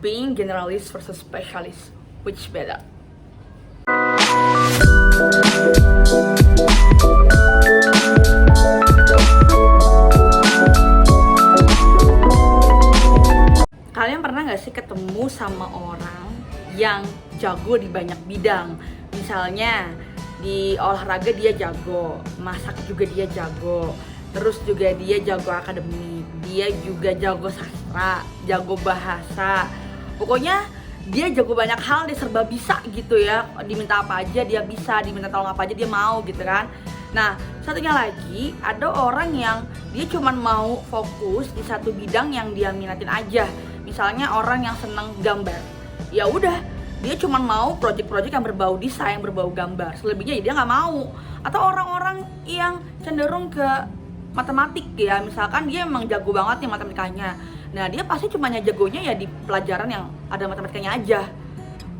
being generalist versus specialist, which better? Kalian pernah gak sih ketemu sama orang yang jago di banyak bidang? Misalnya di olahraga dia jago, masak juga dia jago, terus juga dia jago akademik, dia juga jago sastra, jago bahasa. Pokoknya dia jago banyak hal, dia serba bisa gitu ya. Diminta apa aja dia bisa, diminta tolong apa aja dia mau gitu kan. Nah, satunya lagi ada orang yang dia cuman mau fokus di satu bidang yang dia minatin aja. Misalnya orang yang seneng gambar, ya udah dia cuma mau project-project yang berbau desain, berbau gambar. Selebihnya ya dia nggak mau. Atau orang-orang yang cenderung ke matematik ya, misalkan dia emang jago banget nih matematikanya. Nah dia pasti cuma jagonya ya di pelajaran yang ada matematikanya aja.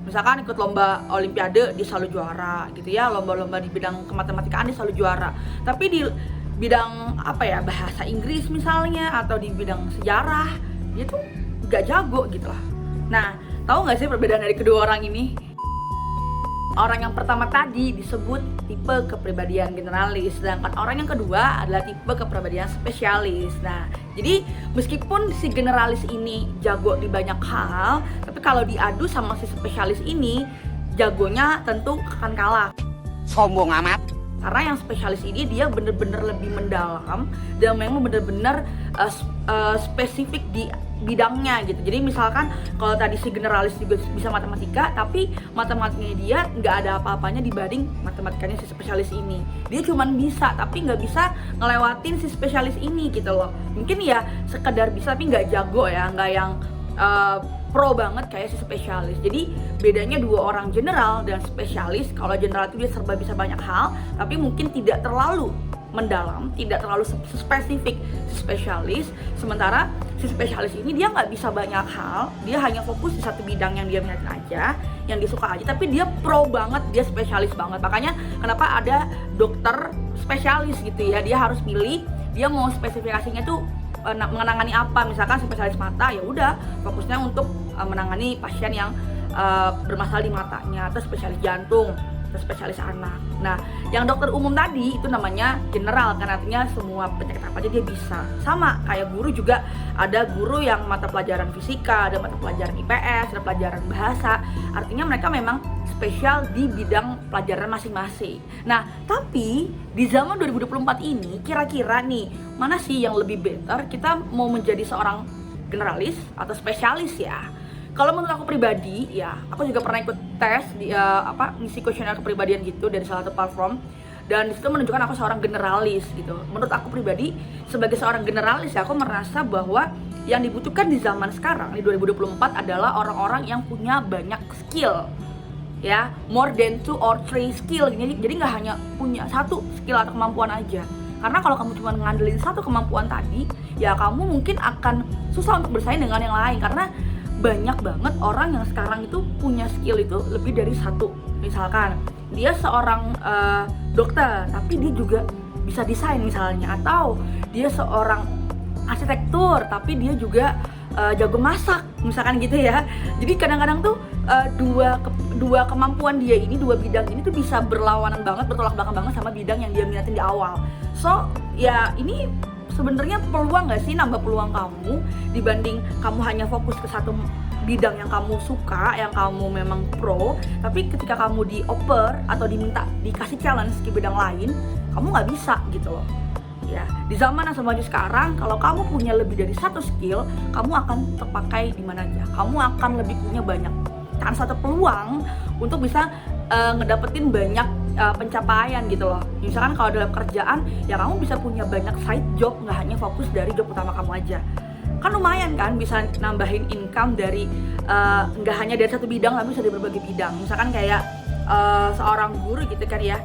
Misalkan ikut lomba olimpiade dia selalu juara gitu ya, lomba-lomba di bidang kematematikaan dia selalu juara. Tapi di bidang apa ya, bahasa Inggris misalnya atau di bidang sejarah dia tuh gak jago gitu lah. Nah, tahu nggak sih perbedaan dari kedua orang ini? Orang yang pertama tadi disebut tipe kepribadian generalis, sedangkan orang yang kedua adalah tipe kepribadian spesialis. Nah, jadi meskipun si generalis ini jago di banyak hal, tapi kalau diadu sama si spesialis ini, jagonya tentu akan kalah. Sombong amat. Karena yang spesialis ini dia bener-bener lebih mendalam dan memang bener-bener spesifik di bidangnya gitu. Jadi misalkan kalau tadi si generalis juga bisa matematika, tapi matematikanya dia nggak ada apa-apanya dibanding matematikanya si spesialis ini. Dia cuman bisa, tapi nggak bisa ngelewatin si spesialis ini gitu loh. Mungkin ya sekedar bisa tapi nggak jago ya, nggak yang pro banget kayak si spesialis. Jadi bedanya dua orang general dan spesialis. Kalau general itu dia serba bisa banyak hal, tapi mungkin tidak terlalu mendalam, tidak terlalu spesifik si spesialis. Sementara si spesialis ini dia nggak bisa banyak hal, dia hanya fokus di satu bidang yang dia minatin aja, yang dia suka aja, tapi dia pro banget, dia spesialis banget. Makanya kenapa ada dokter spesialis gitu ya, dia harus pilih dia mau spesifikasinya tuh menangani apa. Misalkan spesialis mata, ya udah fokusnya untuk menangani pasien yang bermasalah di matanya, atau spesialis jantung, atau spesialis anak. Nah, yang dokter umum tadi itu namanya general, kan artinya semua penyakit apa aja dia bisa. Sama kayak guru juga, ada guru yang mata pelajaran fisika, ada mata pelajaran IPS, ada pelajaran bahasa. Artinya mereka memang spesial di bidang pelajaran masing-masing. Nah, tapi di zaman 2024 ini kira-kira nih, mana sih yang lebih better kita mau menjadi seorang generalis atau spesialis ya? Kalau menurut aku pribadi ya, aku juga pernah ikut tes di ngisi kuesioner kepribadian gitu dari salah satu platform, dan disitu menunjukkan aku seorang generalis gitu. Menurut aku pribadi sebagai seorang generalis ya, aku merasa bahwa yang dibutuhkan di zaman sekarang di 2024 adalah orang-orang yang punya banyak skill ya, more than 2 or 3 skill. Jadi nggak hanya punya satu skill atau kemampuan aja. Karena kalau kamu cuma ngandelin satu kemampuan tadi, ya kamu mungkin akan susah untuk bersaing dengan yang lain. Karena banyak banget orang yang sekarang itu punya skill itu lebih dari satu. Misalkan dia seorang dokter, tapi dia juga bisa desain misalnya. Atau dia seorang arsitektur, tapi dia juga jago masak, misalkan gitu ya. Jadi kadang-kadang tuh dua kemampuan dia ini, dua bidang ini tuh bisa berlawanan banget, bertolak belakang banget sama bidang yang dia minatin di awal. So ya ini sebenarnya peluang nggak sih, nambah peluang kamu dibanding kamu hanya fokus ke satu bidang yang kamu suka, yang kamu memang pro, tapi ketika kamu dioper atau dikasih challenge ke bidang lain, kamu nggak bisa gitu loh. Ya, di zaman yang semaju sekarang, kalau kamu punya lebih dari satu skill, kamu akan terpakai di mana aja. Kamu akan lebih punya banyak chance atau peluang untuk bisa ngedapetin banyak pencapaian gitu loh. Misalkan kalau dalam kerjaan, ya kamu bisa punya banyak side job, nggak hanya fokus dari job utama kamu aja. Kan lumayan kan, bisa nambahin income dari nggak hanya dari satu bidang, tapi bisa dari berbagai bidang. Misalkan kayak seorang guru gitu kan ya,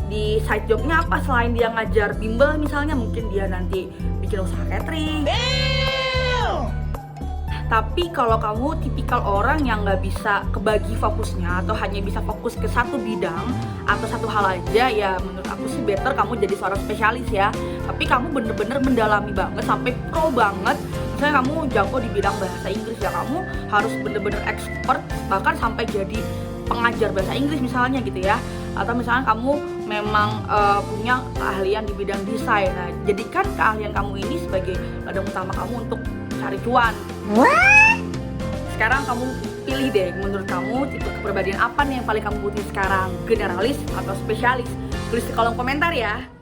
di side jobnya apa selain dia ngajar bimbel misalnya, mungkin dia nanti bikin usaha catering. Tapi kalau kamu tipikal orang yang nggak bisa kebagi fokusnya atau hanya bisa fokus ke satu bidang atau satu hal aja, ya menurut aku sih better kamu jadi seorang spesialis ya. Tapi kamu bener-bener mendalami banget sampai pro banget, misalnya kamu jago di bidang bahasa Inggris ya, kamu harus bener-bener expert, bahkan sampai jadi pengajar bahasa Inggris misalnya gitu ya. Atau misalnya kamu memang punya keahlian di bidang desain, nah jadikan keahlian kamu ini sebagai ladang utama kamu untuk cari cuan. Sekarang kamu pilih deh, menurut kamu tipe kepribadian apa nih yang paling kamu butuhin sekarang, generalis atau spesialis? Tulis di kolom komentar ya.